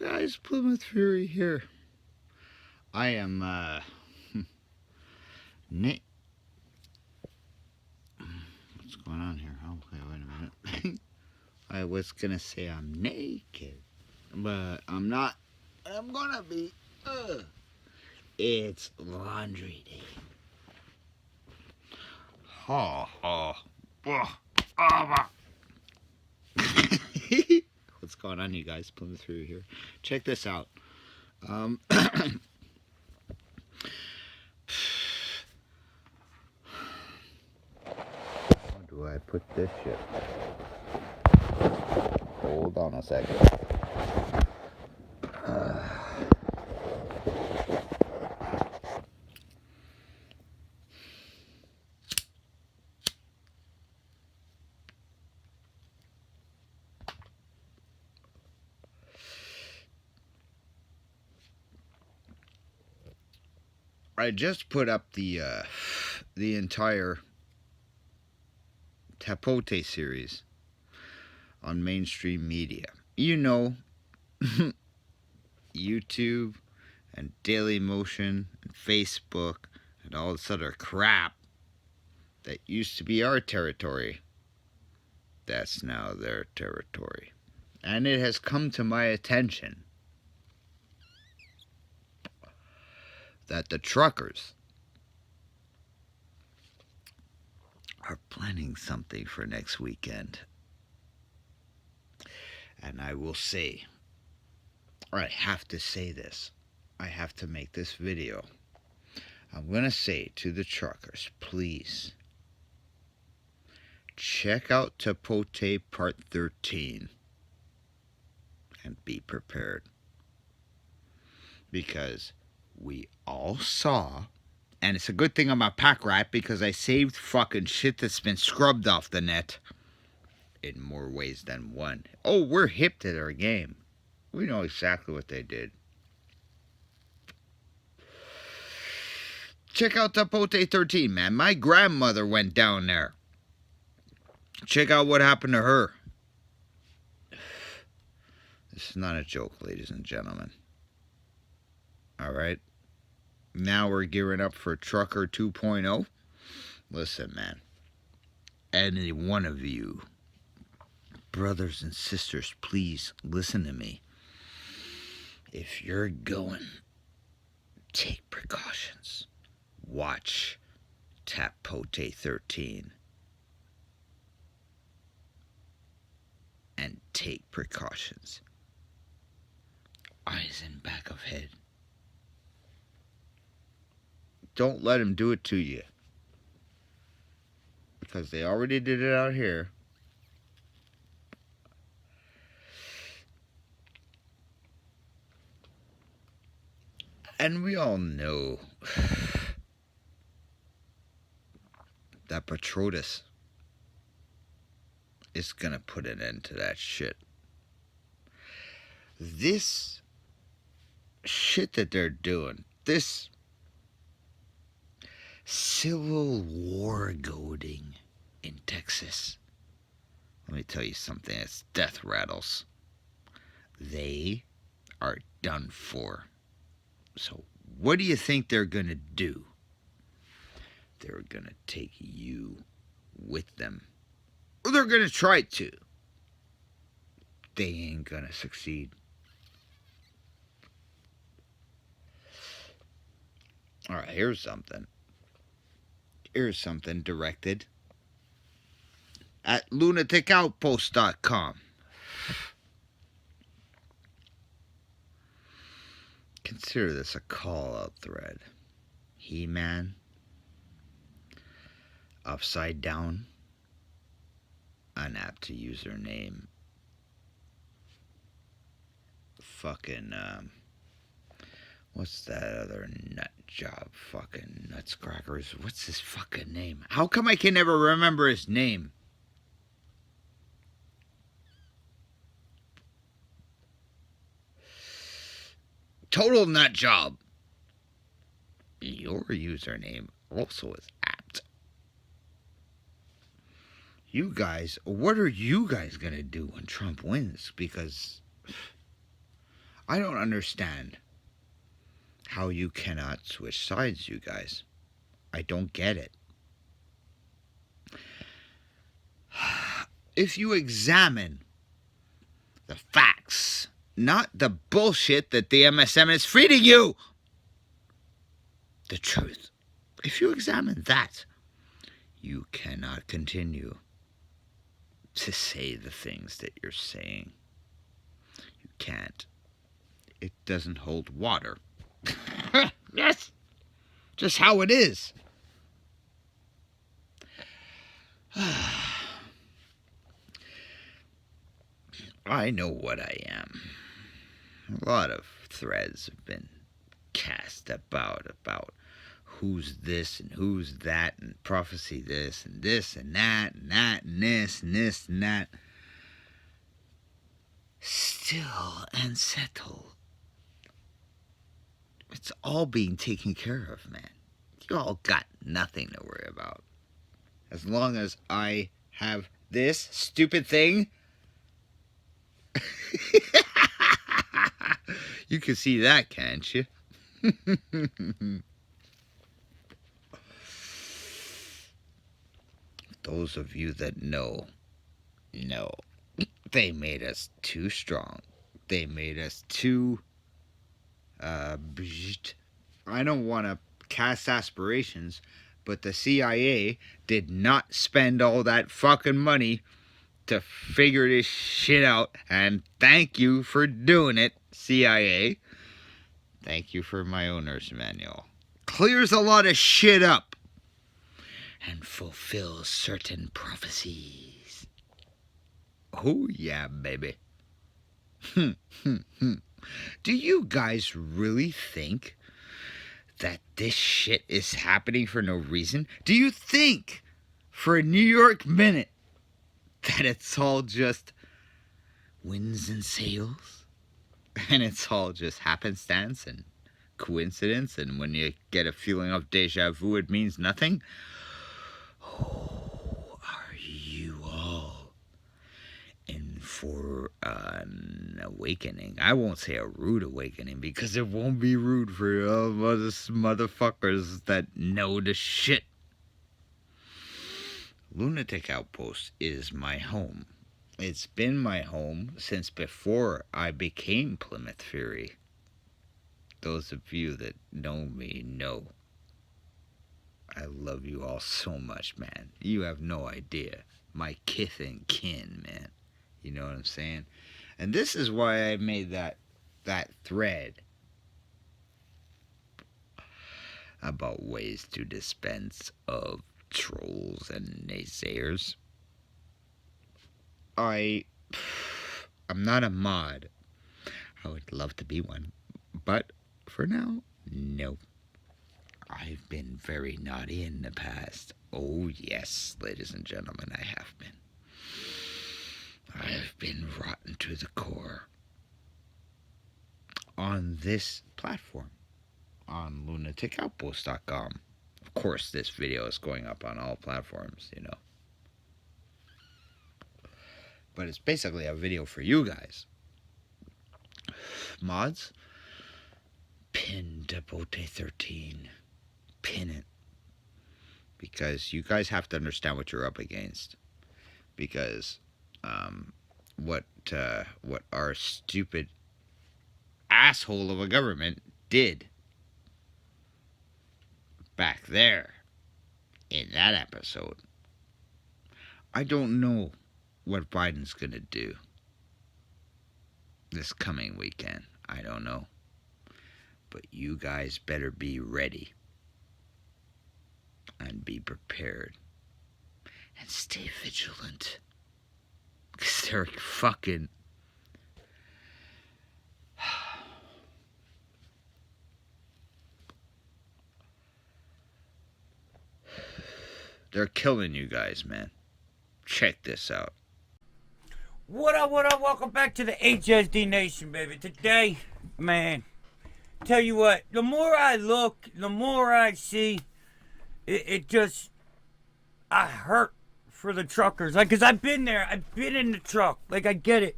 you guys, Plymouth Fury here. I am, Nick. What's going on here? Oh, okay, wait a minute. I was gonna say I'm naked, but I'm not. I'm gonna be. It's laundry day. Ha ha. What's going on, you guys? Plymouth Fury here. Check this out. How do I put this shit? Hold on a second. I just put up the entire Tapote series on mainstream media. You know, YouTube and Daily Motion and Facebook and all this other crap that used to be our territory. That's now their territory. And it has come to my attention that the truckers are planning something for next weekend. And I will say, or I have to say this, I have to make this video. I'm going to say to the truckers, please, check out Tapote Part 13 and be prepared. Because we all saw, and it's a good thing I'm a pack rat because I saved fucking shit that's been scrubbed off the net in more ways than one. Oh, we're hip to their game. We know exactly what they did. Check out Tapote 13, man. My grandmother went down there. Check out what happened to her. This is not a joke, ladies and gentlemen. Alright? Now we're gearing up for Trucker 2.0. Listen, man. Any one of you, brothers and sisters, please listen to me. If you're going, take precautions. Watch Tapote 13. And take precautions. Eyes in back of head. Don't let them do it to you. Because they already did it out here. And we all know that Patrotus is going to put an end to that shit. This shit that they're doing, this civil war goading in Texas, let me tell you something, it's death rattles. They are done for. So what do you think they're going to do? They're going to take you with them. Or they're going to try to. They ain't going to succeed. Alright, here's something. Here's something directed at lunaticoutpost.com. Consider this a call-out thread. He-Man, Upside Down, unapt to username, fucking, what's that other nut job? Fucking Nutscrackers. What's his fucking name? How come I can never remember his name? Total nut job. Your username also is apt. You guys, what are you guys gonna do when Trump wins? Because I don't understand how you cannot switch sides, you guys. I don't get it. If you examine the facts, not the bullshit that the MSM is feeding you, the truth, if you examine that, you cannot continue to say the things that you're saying. You can't. It doesn't hold water. Yes, just how it is. I know what I am. A lot of threads have been cast about who's this and who's that, and prophecy this and this and that and that and this and this and that. Still unsettled. It's all being taken care of, man. You all got nothing to worry about. As long as I have this stupid thing, you can see that, can't you? Those of you that know, they made us too strong. They made us too, I don't want to cast aspirations, but the CIA did not spend all that fucking money to figure this shit out, and thank you for doing it, CIA. Thank you for my owner's manual. Clears a lot of shit up and fulfills certain prophecies. Oh yeah, baby. Do you guys really think that this shit is happening for no reason? Do you think for a New York minute that it's all just winds and sails? And it's all just happenstance and coincidence, and when you get a feeling of deja vu, it means nothing? Oh, are you all in for an awakening? I won't say a rude awakening, because it won't be rude for all motherfuckers that know the shit. Lunatic Outpost is my home. It's been my home since before I became Plymouth Fury. Those of you that know me know. I love you all so much, man. You have no idea. My kith and kin, man. You know what I'm saying? And this is why I made that thread about ways to dispense of trolls and naysayers. I'm not a mod. I would love to be one. But for now, no. I've been very naughty in the past. Oh yes, ladies and gentlemen, I have been. I've been rotten to the core. On this platform. On lunaticoutpost.com. Of course, this video is going up on all platforms, you know. But it's basically a video for you guys. Mods, pin Tapote 13. Pin it. Because you guys have to understand what you're up against. Because what our stupid asshole of a government did back there in that episode. I don't know what Biden's gonna do this coming weekend. I don't know. But you guys better be ready and be prepared and stay vigilant, because they're fucking they're killing you guys, man. Check this out. What up, welcome back to the HSD Nation, baby. Today, man, tell you what, the more I look, the more I see, it just, I hurt for the truckers. Like, cause I've been there, I've been in the truck, like, I get it.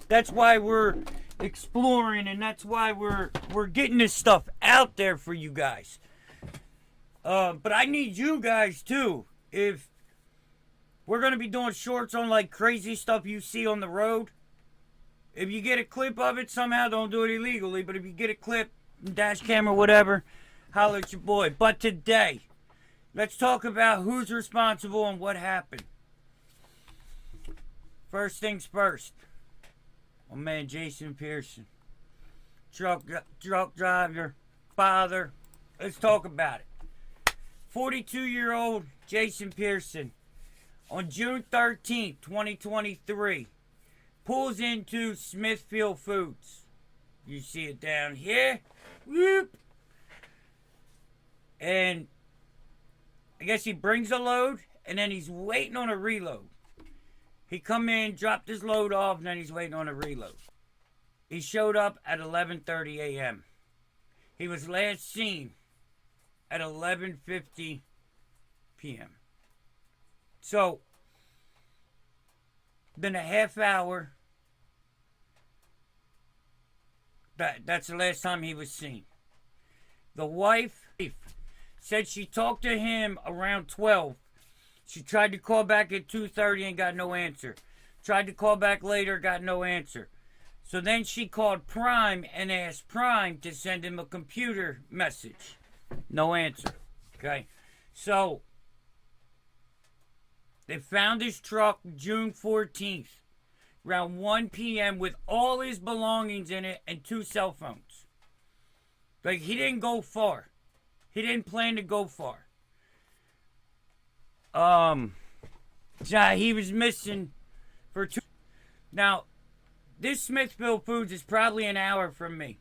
That's why we're exploring, and that's why we're getting this stuff out there for you guys. But I need you guys too. If we're gonna be doing shorts on like crazy stuff you see on the road, if you get a clip of it somehow, don't do it illegally. But if you get a clip, dash camera, whatever, holler at your boy. But today, let's talk about who's responsible and what happened. First things first. My man Jason Pearson, truck driver, father. Let's talk about it. 42-year-old Jason Pearson, on June 13th, 2023, pulls into Smithfield Foods. You see it down here. Whoop. And I guess he brings a load, and then he's waiting on a reload. He come in, dropped his load off, and then he's waiting on a reload. He showed up at 11:30 a.m. He was last seen at 11:50 p.m. So, been a half hour. That's the last time he was seen. The wife said she talked to him around 12. She tried to call back at 2:30 and got no answer. Tried to call back later, got no answer. So then she called Prime and asked Prime to send him a computer message. No answer. Okay. So they found his truck June 14th, around 1 p.m. with all his belongings in it and 2 cell phones. Like, he didn't go far. He didn't plan to go far. He was missing for 2. Now, this Smithfield Foods is probably an hour from me.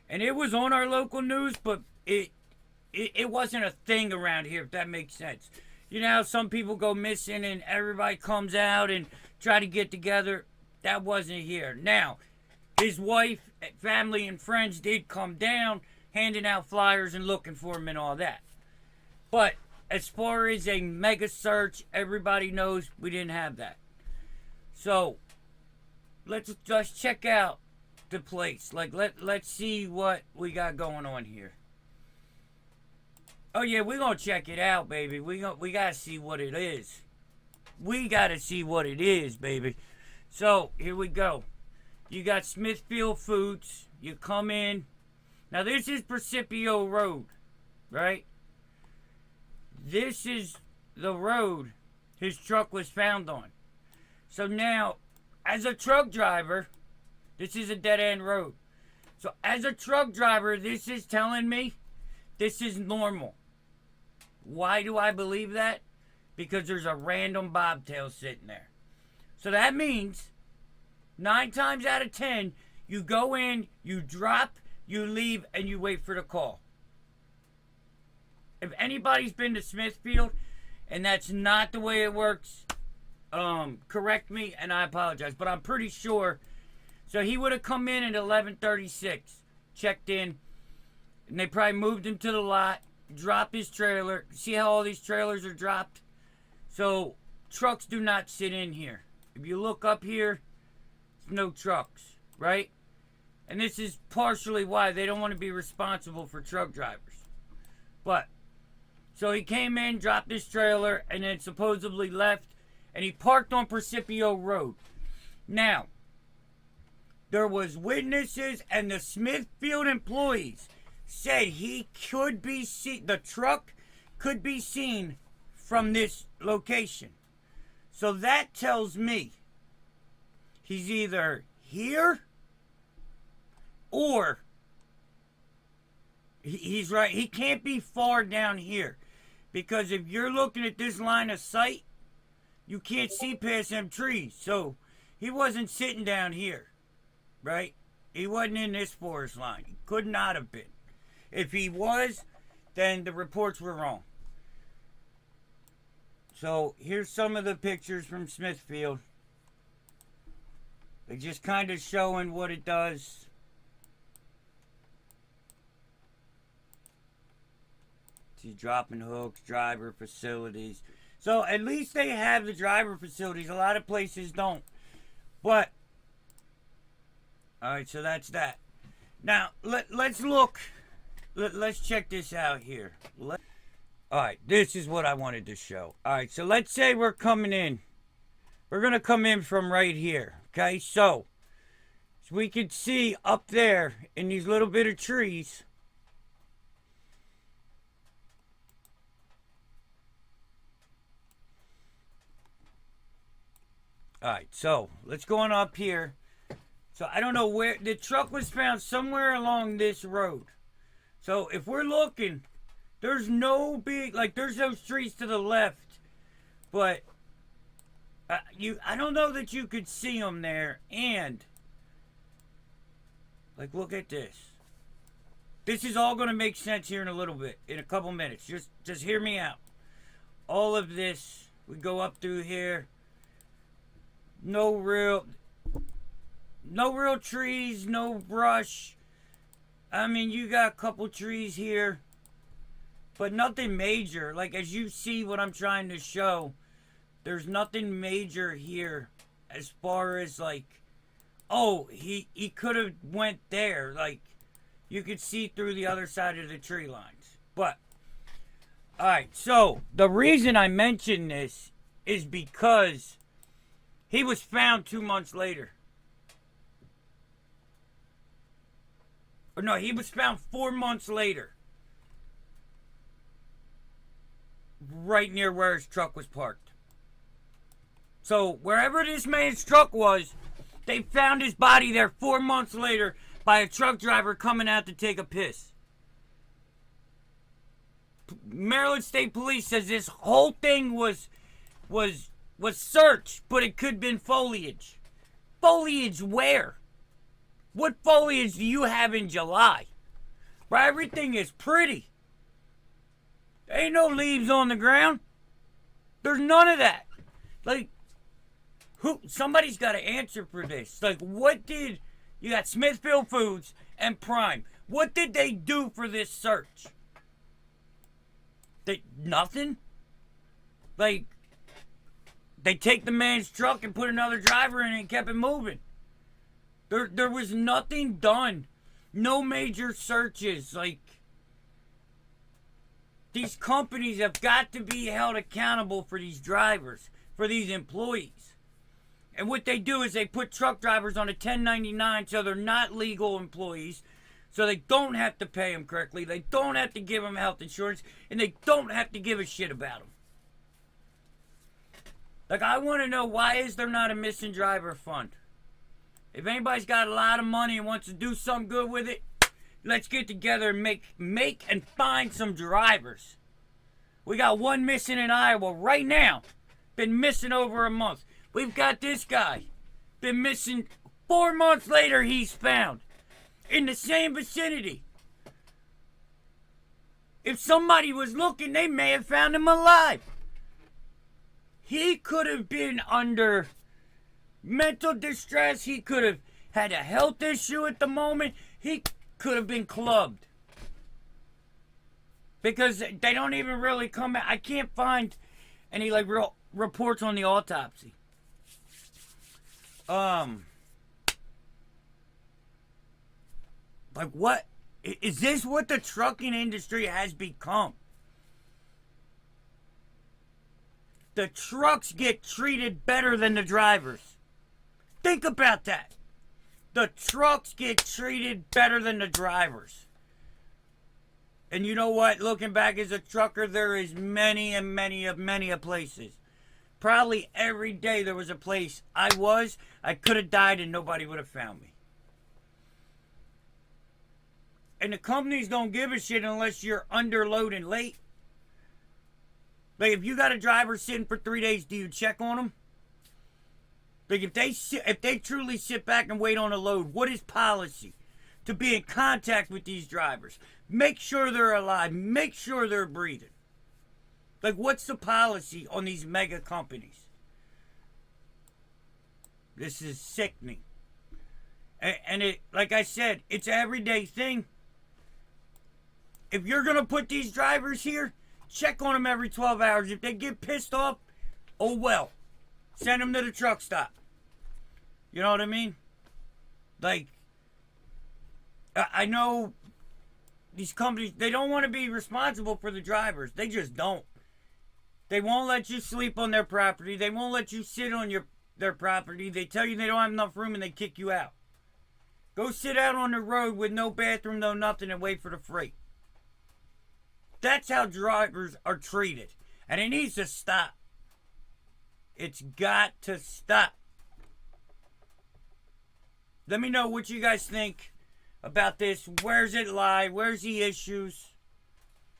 And it was on our local news, but it wasn't a thing around here, if that makes sense. You know how some people go missing and everybody comes out and try to get together? That wasn't here. Now, his wife, family, and friends did come down, handing out flyers and looking for him and all that. But as far as a mega search, everybody knows we didn't have that. So, let's just check out the place. Like, let's see what we got going on here. Oh yeah, we're gonna check it out, baby. We gotta see what it is. We gotta see what it is, baby. So, here we go. You got Smithfield Foods. You come in. Now, this is Precipio Road, right? This is the road his truck was found on. So now, as a truck driver, this is a dead-end road. So as a truck driver, this is telling me this is normal. Why do I believe that? Because there's a random bobtail sitting there. So that means 9 times out of 10, you go in, you drop, you leave, and you wait for the call. If anybody's been to Smithfield and that's not the way it works, correct me and I apologize, but I'm pretty sure. So he would have come in at 11:36, checked in, and they probably moved him to the lot, dropped his trailer. See how all these trailers are dropped? So trucks do not sit in here. If you look up here, there's no trucks, right? And this is partially why they don't want to be responsible for truck drivers. But so he came in, dropped his trailer, and then supposedly left, and he parked on Precipio Road. Now, there was witnesses, and the Smithfield employees said he could be seen, the truck could be seen from this location. So that tells me he's either here or he's right. He can't be far down here. Because if you're looking at this line of sight, you can't see past them trees. So he wasn't sitting down here, right? He wasn't in this forest line. He could not have been. If he was, then the reports were wrong. So here's some of the pictures from Smithfield. They're just kind of showing what it does. See, dropping hooks, driver facilities. So at least they have the driver facilities. A lot of places don't. But Alright, so that's that. Now, let's look. Let's check this out here. Alright, this is what I wanted to show. Alright, so let's say we're coming in. We're going to come in from right here. Okay, so we can see up there in these little bit of trees. Alright, so let's go on up here. So I don't know where the truck was found, somewhere along this road. So if we're looking, there's no big, like there's those trees to the left, but I don't know that you could see them there. And like, look at this. This is all going to make sense here in a little bit, in a couple minutes. Just hear me out. All of this, we go up through here. No real trees, no brush. I mean, you got a couple trees here, but nothing major. Like, as you see what I'm trying to show, there's nothing major here as far as, like, oh, he could have went there. Like, you could see through the other side of the tree lines. But, alright, so the reason I mention this is because he was found 2 months later. Or no, he was found 4 months later. Right near where his truck was parked. So, wherever this man's truck was, they found his body there 4 months later by a truck driver coming out to take a piss. Maryland State Police says this whole thing was searched, but it could have been foliage. Foliage where? What foliage do you have in July? Where everything is pretty. There ain't no leaves on the ground. There's none of that. Like, somebody's got to answer for this. Like, what did, you got Smithfield Foods and Prime. What did they do for this search? Nothing? Like, they take the man's truck and put another driver in it and kept it moving. There was nothing done. No major searches. Like, these companies have got to be held accountable for these drivers, for these employees. And what they do is they put truck drivers on a 1099 so they're not legal employees, so they don't have to pay them correctly, they don't have to give them health insurance, and they don't have to give a shit about them. Like, I want to know, why is there not a missing driver fund? If anybody's got a lot of money and wants to do something good with it, let's get together and make and find some drivers. We got one missing in Iowa right now. Been missing over a month. We've got this guy. Been missing 4 months later, he's found. In the same vicinity. If somebody was looking, they may have found him alive. He could have been under mental distress. He could have had a health issue at the moment. He could have been clubbed. Because they don't even really come out. I can't find any, like, real reports on the autopsy. Like, what? Is this what the trucking industry has become? The trucks get treated better than the drivers. Think about that. The trucks get treated better than the drivers. And you know what? Looking back as a trucker, there is many places. Probably every day there was a place I could have died and nobody would have found me. And the companies don't give a shit unless you're underloading late. Like, if you got a driver sitting for 3 days, do you check on them? Like, if they truly sit back and wait on a load, what is policy? To be in contact with these drivers. Make sure they're alive. Make sure they're breathing. Like, what's the policy on these mega companies? This is sickening. And it, like I said, it's an everyday thing. If you're going to put these drivers here, check on them every 12 hours. If they get pissed off, oh well. Send them to the truck stop. You know what I mean? Like, I know these companies, they don't want to be responsible for the drivers. They just don't. They won't let you sleep on their property. They won't let you sit on their property. They tell you they don't have enough room and they kick you out. Go sit out on the road with no bathroom, no nothing, and wait for the freight. That's how drivers are treated. And it needs to stop. It's got to stop. Let me know what you guys think about this. Where's it lie? Where's the issues?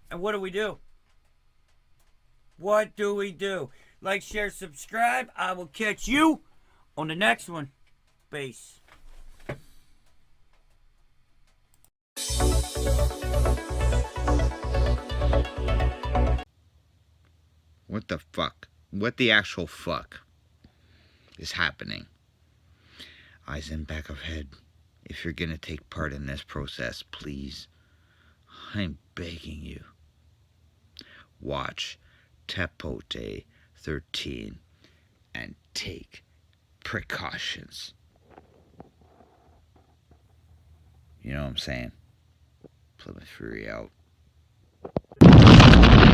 And what do we do? What do we do? Like, share, subscribe. I will catch you on the next one. Peace. What the fuck? What the actual fuck is happening? Eyes in back of head. If you're gonna take part in this process, please, I'm begging you, watch Tapote 13 and take precautions. You know what I'm saying? Plymouth Fury out.